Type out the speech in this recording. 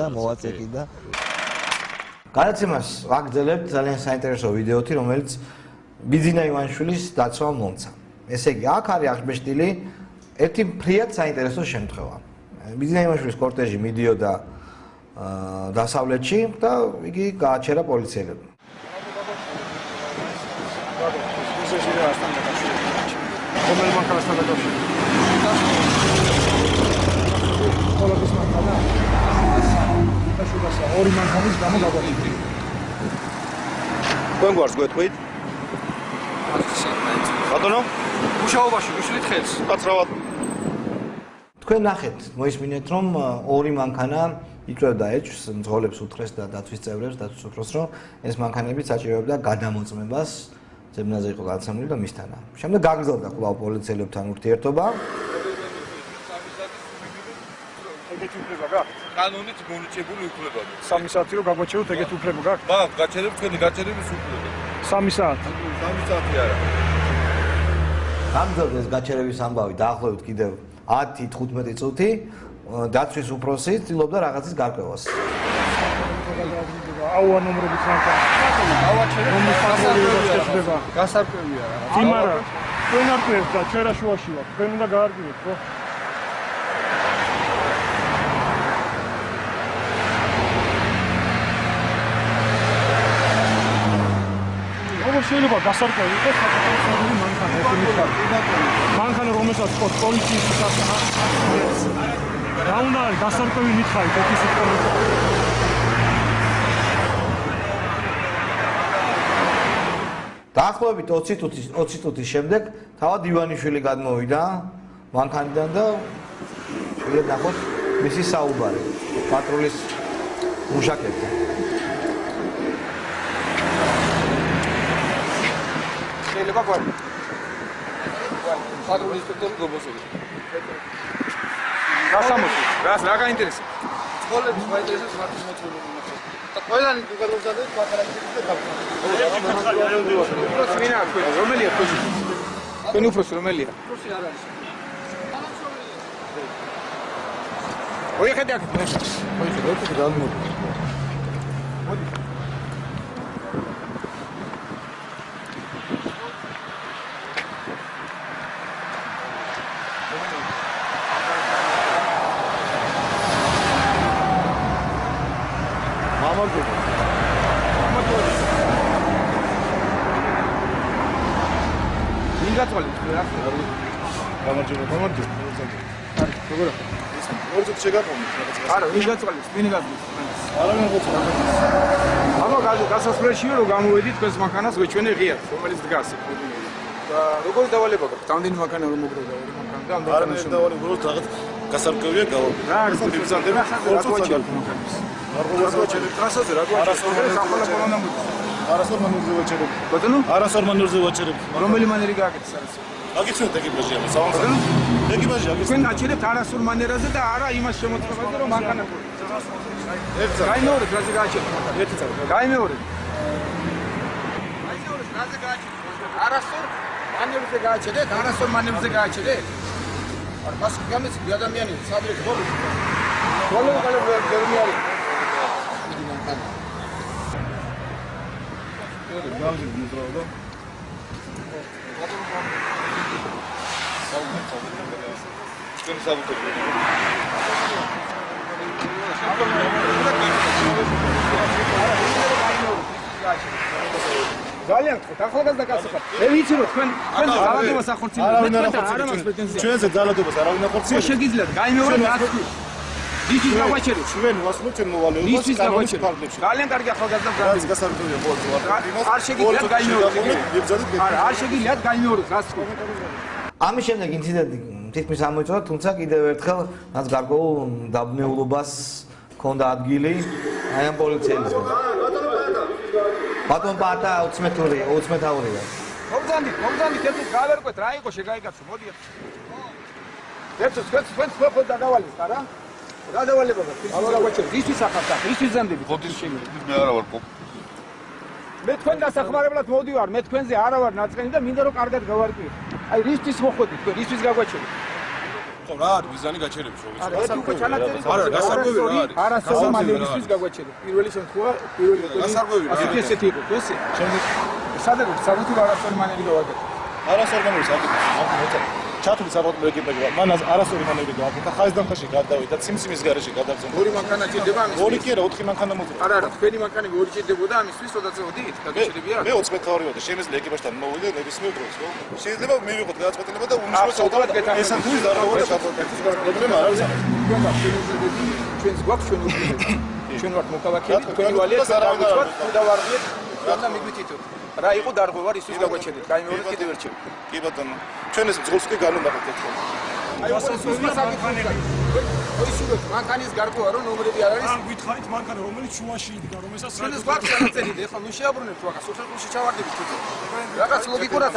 და მოვაწექი და გადაცემას ვაგრძელებთ ძალიან საინტერესო ვიდეოთი, რომელიც ბიძინა ივანიშვილის დაცვა მომცა. ესე იგი, აქ არის აღბეჭდილი ერთი ფრიად საინტერესო შემთხვევა. ბიძინა ივანიშვილის კორტეჟი მიდიოდა დასავლეთში და იგი გააჩერა პოლიციელებმა. ორი მანქანის გამო გაგვაჩერდა. თქვენ გვარს გვეთქვით? ბატონო, მუშაობაში გუშლით ხელს. კაცრავად. თქვენ ნახეთ, მოისმინეთ, რომ ორი მანქანა იწვევდა ეჭვს, მძღოლებს უთხრეს და დაცვის წევრებს, დაცვის უფროსს, რომ ეს მანქანები საჭიროებდა გადამოწმებას, ძებნაზე იყო გაცემული და მისთანა. შემდეგ გაგრძელდა კვლავ პოლიციელებთან ურთიერთობა. ეგეთი უფლება გაქვთ? კანონით მონიჭებული უფლება. 3 საათი რომ გაგვაჩეროთ, ეგეთი უფლება გაქვთ? მაგ გაჩერებ თქვენი გაჩერების უფლება. 3 საათი. 3 საათი არა. გაგრძელდა ეს გაჩერების ამბავი დაახლოებით კიდევ 10-15 წუთი. დაცვის უფროსი ცდილობდა რაღაცის გარკვევას. აუა ნომრებით მანქანა. გასარკვევია რა. იმარა, თქვენ არ ყვევთ და ჩერაშუაში ვარ. თქვენ უნდა გაარკვიოთ, ხო? შეიძლება გასარკვევი იყოს საკუთარი მანქანა, ეს მითხარ. მანქანა რომელსაც ხო პოლიციის სასახა. რა უნდა გასარკვევი მითხარით ოფისის პოლიცია. დაახლოებით 20 წუთის შემდეგ თავად ივანიშვილი გადმოვიდა მანქანიდან და შეიძლება ნახოთ მისი საუბარი პატრულის მუშაკებთან. შეიძლება გვარი. პატრული ინსპექტორი გობოსელი. გასამოსი, რა გაინტერესებს? სკოლების გაინტერესებს მარტის მოწვეული მომხდარა. და ყველანი უგადავზადეთ პატრაკების და გავხსნა. ვინა თქვენ, რომელია თქვენი? თქვენი უფროსი რომელია? უფროსი არ არის. ოიხედი აქ. ოიხედი გადმოვიდა. მოდი. გასასვლელშივე რომ გამოვედით თქვენს მანქანას გვეჩვენე ღიად, რომელიც დგას. და როგორი დავალება გაქვთ? ამდენი მანქანა რომ მოგდოდა ორი მანქანა და ამდენი მანქანა. არა, დავალება რომ რაღაც გასარკვევია გავაკეთე. რა არის ბიბზანდები? ორწუთად მანქანას. ტრასაზე რა გვაჩერდა? არასორ მანერზე ვაჩერებ. ბატონო? არასორ მანერზე ვაჩერებ. რომელი მანერი გააკეთეს არასორ? აგიცნოთ ეკიპაჟი ამას, სავალს. ეკიპაჟი აგიცნოთ. თქვენ გაჩერებთ არასორ მანერაზე და არა იმას შემოწმებაზე რომ მანქანა გქონდეს. ერთსა. გაიმეორეთ რაზე გააჩერეთ მანქანა. ერთსა. გაიმეორეთ. რაზე გააჩერეთ? არასორ მანერზე გააჩერეთ, არასორ მანერზე გააჩერეთ. არ პასუხი გამეცი ადამიანი სადრეთ ბოლოს. ბოლოს გერმი არის. გავზი მუზრაო. თქვენი საბუთები. ძალიან ახალგაზრდა კაცი ხარ. მე ვიცი რომ თქვენ ძალადობას ახორციელებთ. მე თქვენ არ ამას პრეტენზია. ჩვენზე ძალადობას არ უნდა ახორციელებთ. შეგიძლიათ გაიმეორეთ რა თქვი. ისთვის გაგვაჩერეთ. ჩვენ ვასრულებთ ჩვენ მოვალეობას. ისთვის გაგვაჩერეთ. ძალიან კარგი ახალგაზრდა გრადის გასარკვევია ყოველდღიურად. არ შეგიძლიათ გაიმეორეთ. არ შეგიძლიათ გაიმეორეთ რა თქვი. ამის შემდეგ ინციდენტი თითქმის ამოიწურა, თუმცა კიდევ ერთხელ რაც გარკვეულ დაბნეულობას ჰქონდა ადგილი აი ამ პოლიციელებმა. ბატონ პატა 20 მეტრია. მომძანდით ერთის გავერკვეთ რა იყო შეგაიგაცო მოდი ერთის თქვენ დაგავალეთ რა რა დავალება გაქვთ ამარა გვაჩერეთ ისთვის ახავთ ისთვის ზანდები ხოდის მე არა ვარ მე თქვენ დასახმარებლად მოვდივარ მე თქვენზე არა ვარ ნაწყენი და მინდა რომ კარგად გავარკვიოთ აი ისთვის მოხდით თქვენ ისთვის გაგვაჩერეთ ვიტყო რა არის ვიზანი გაჩერების რო ვიცი. ეს უკვე ჩანაწერი არა, გასარკვევი რა არის? არასწორი მანევრისთვის გაგვაჩერეთ. პირველი შემთხვევა, პირველი გასარკვევი რა არის? ესეთი იყო, ესე. შემდეგ სადაგო საბუთი არასწორი მანევრი გავაკეთე. არასწორი მანევრი საკითხი. ჩათვლის საყოველთაო ეკიპაჟი. მან არასწორი მანევრი გავაკეთა. ხაზდამხაში გადავიდა, ციმციმის გარეშე გადავწევ. ორი მანქანა ჭირდება ამისთვის. ორი კი არა, 4 მანქანა მოძრა. არა, თქვენი მანქანები ორი ჭირდებოდა ამისთვის, როდესაც მოდით, გაგიჩერებია. მე 20 მეთაური ვარ და შემიძლია ეკიპაჟთან მოვიდე ნებისმიერ დროს, ხო? შეიძლება მივიღოთ გადაწყვეტილება და უნიშნულო საუბარად გეთანხმებით. ეს არის დარღვევა და პრობლემა არ არის. ჩვენს გვაქვს ჩვენ უბრალოდ. ჩვენ ვართ მოკავაქიები, თქვენი ვალია დაგვიწყოთ, დავარღვიეთ, და მიგვიწითოთ. რა იყო დარღვევა ისთვის გაგვაჩერეთ. გაიმეორეთ კიდევ ერთხელ. კი ბატონო. ჩვენ ეს ძღოლს კი განვნახოთ ერთხელ. აი ეს ისურვეთ მანქანის გარკვევა რომ ნომრები არ არის. ან გითხარით მანქანა რომელიც შუაში იდგა, რომელსაც ჩვენს გვაქვს ჩანაწერი, ეხლა ნუ შეაბრუნებთ ვაკას, სოციალურ ჩავარდებით თვითონ. რაღაც ლოგიკურად